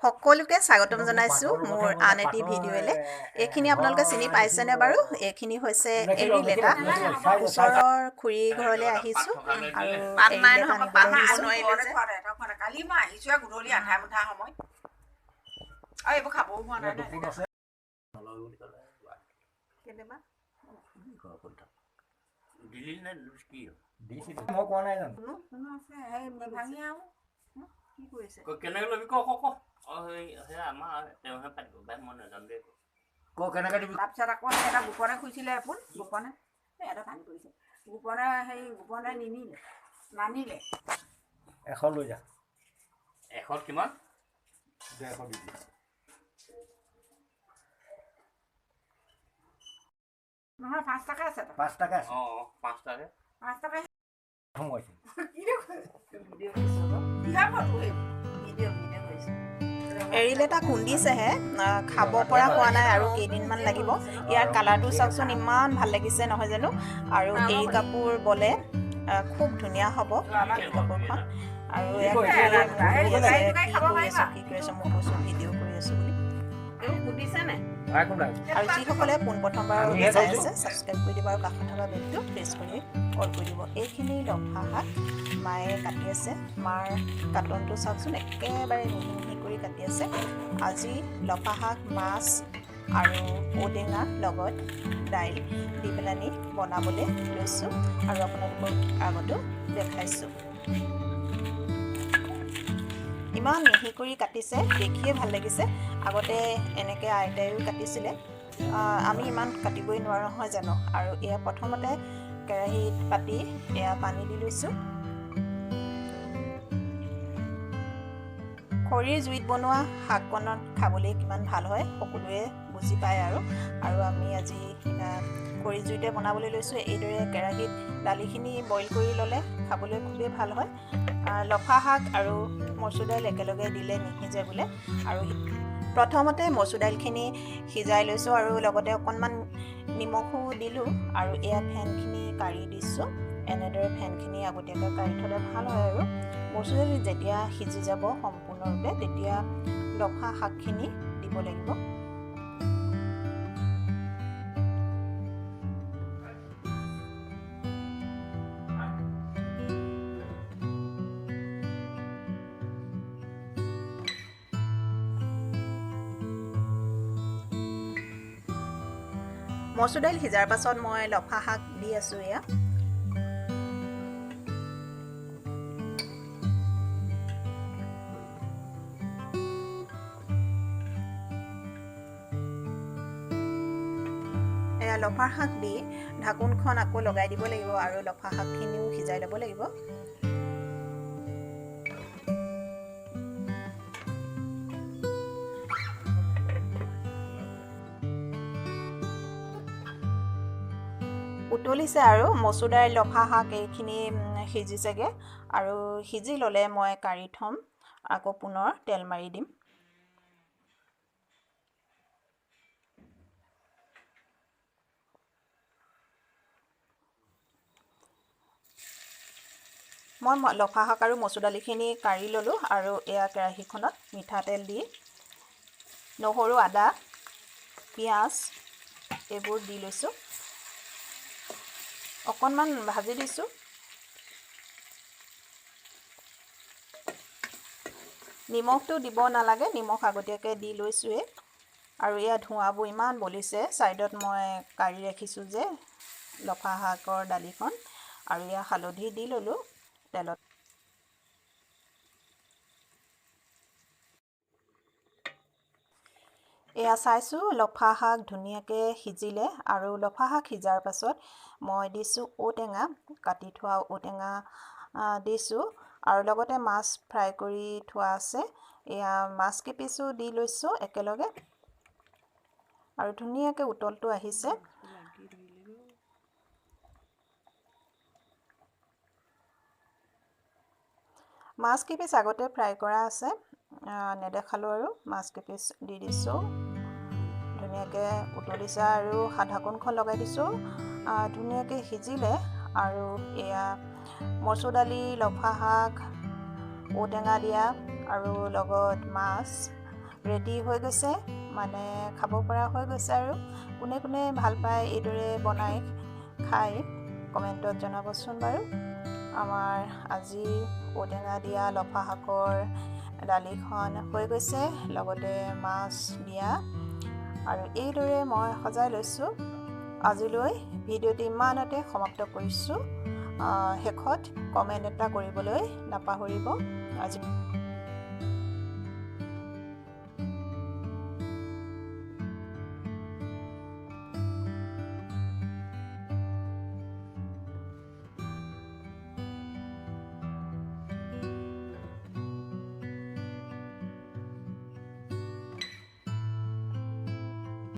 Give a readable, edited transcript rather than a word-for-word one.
সকলোকে স্বাগতম জনাইছোঁ মোৰ আন এটি ভিডিঅ'লৈ। এইখিনি আপোনালোকে চিনি পাইছেনে বাৰু? এইখিনি হৈছে এৰিলেটা। ওচৰৰ খুৰী ঘৰলৈ আহিছোঁ আৰু এৰিলেটা নিবলৈ আহিছোঁ। কালি মই আহিছোঁ গধূলি আধা মুঠা সময় আৰু এইবোৰ খাবও হোৱা নাই কেতিয়াবা দিলি নে কি দিছিল মই কোৱা নাই জানো কোনো আছে সেই ভাঙি আৰু কি কৰিছে কেনেকৈ ল'বি ক সেই আমাৰ তেওঁহে পাতিব বাই মই নাজানো দেই কেনেকৈ দিবি তাৰপিছত আকৌ এটা গোপনে খুজিছিলে এপোন গোপনে এটা পানী কৰিছে গোপনে সেই গোপনে নানিলে 100 লৈ যা 100 কিমান 150 দি দিম নহয় 5 টকা আছে 5 টকা আছে 5 টাকা 5 টকা সোমাইছে এৰিলেটা খুন্দিছেহে, খাব পৰা হোৱা নাই আৰু কেইদিনমান লাগিব। ইয়াৰ কালাৰটো চাওকচোন, ইমান ভাল লাগিছে নহয় জানো? আৰু এই কাপোৰ বলে খুব ধুনীয়া হ'ব এই কাপোৰখন। আৰু কি কৰি আছোঁ মই কৈছোঁ ভিডিঅ' কৰি আছোঁ বুলি। সুধিছেনে আৰু যিসকলে পোনপ্ৰথমবাৰ চাই আছে ছাবস্ক্ৰাইব কৰি দিব আৰু কাষত থকা বেলটো প্ৰেছ কৰি অল কৰি দিব। এইখিনি লফা শাক মায়ে কাটি আছে। মাৰ কাটনটো চাওকচোন, একেবাৰে মিহি মিহি কৰি কাটি আছে। আজি লফা শাক মাছ আৰু ঔটেঙাৰ লগত দাইল দি পেলানি বনাবলৈ লৈছোঁ আৰু আপোনালোকৰ আগতো দেখাইছোঁ। ইমান মিহি কৰি কাটিছে, দেখিয়ে ভাল লাগিছে। আগতে এনেকৈ আইতাইও কাটিছিলে, আমি ইমান কাটিবই নোৱাৰোঁ নহয় জানো? আৰু এয়া প্ৰথমতে কেৰাহীত পাতি এয়া পানী দি লৈছোঁ। খৰিৰ জুইত বনোৱা শাককণত খাবলৈ কিমান ভাল হয় সকলোৱে বুজি পায় আৰু আমি আজি খৰিৰ জুইতে বনাবলৈ লৈছোঁ। এইদৰে কেৰাহীত দালিখিনি বইল কৰি ল'লে খাবলৈ খুবেই ভাল হয়। লফা শাক আৰু মচুৰ দাইল একেলগে দিলে নিসিজে বোলে। আৰু প্ৰথমতে মচুৰ দাইলখিনি সিজাই লৈছোঁ আৰু লগতে অকণমান নিমখো দিলোঁ আৰু এয়া ফেনখিনি কাঢ়ি দিছোঁ। এনেদৰে ফেনখিনি আগতীয়াকৈ কাঢ়ি থ'লে ভাল হয় আৰু মচুৰ দাইল যেতিয়া সিজি যাব সম্পূৰ্ণৰূপে তেতিয়া লফা শাকখিনি দিব লাগিব। মচুৰ দাইল সিজাৰ পাছত মই লফা শাক দি আছোঁ। এয়া লফা শাক দি ঢাকোনখন আকৌ লগাই দিব লাগিব আৰু লফা শাকখিনিও সিজাই ল'ব লাগিব। উতলিছে আৰু মচুৰ দাইল লফা শাক এইখিনি সিজিছেগৈ আৰু সিজি ল'লে মই কাঢ়ি থ'ম, আকৌ পুনৰ তেল মাৰি দিম। মই লফা শাক আৰু মচুৰ দালিখিনি কাঢ়ি ল'লোঁ আৰু এয়া কেৰাহীখনত মিঠাতেল দি নহৰু আদা পিঁয়াজ এইবোৰ দি লৈছোঁ। অকণমান ভাজি দিছোঁ। নিমখটো দিব নালাগে, নিমখ আগতীয়াকৈ দি লৈছোঁৱেই। আৰু এয়া ধোঁৱাবোৰ ইমান বলিছে, ছাইডত মই কাঢ়ি ৰাখিছোঁ যে লফা শাকৰ দালিখন। আৰু এয়া হালধি দি ল'লোঁ তেলত। এয়া চাইছোঁ লফা শাক ধুনীয়াকৈ সিজিলে আৰু লফা শাক সিজাৰ পাছত মই দিছোঁ ঔটেঙা, কাটি থোৱা ঔটেঙা দিছোঁ আৰু লগতে মাছ ফ্ৰাই কৰি থোৱা আছে। এয়া মাছ কেইপিচো দি লৈছোঁ একেলগে আৰু ধুনীয়াকৈ উতলটো আহিছে। মাছ কেইপিচ আগতে ফ্ৰাই কৰা আছে, নেদেখালোঁ আৰু মাছ কেইপিচ দি দিছোঁ। ধুনীয়াকৈ উতলিছে আৰু ঢাকোনখন লগাই দিছোঁ। ধুনীয়াকৈ সিজিলে আৰু এয়া মচুৰ দালি লফা শাক ঔটেঙা দিয়া আৰু লগত মাছ ৰেডি হৈ গৈছে, মানে খাব পৰা হৈ গৈছে। আৰু কোনে কোনে ভাল পায় এইদৰে বনাই খাই কমেণ্টত জনাবচোন বাৰু। আমাৰ আজি ঔটেঙা দিয়া লফা শাকৰ দালিখন হৈ গৈছে, লগতে মাছ দিয়া। আৰু এইদৰে মই সজাই লৈছোঁ। আজিলৈ ভিডিঅ'টি ইমানতে সমাপ্ত কৰিছোঁ। শেষত কমেণ্ট এটা কৰিবলৈ নাপাহৰিব। আজি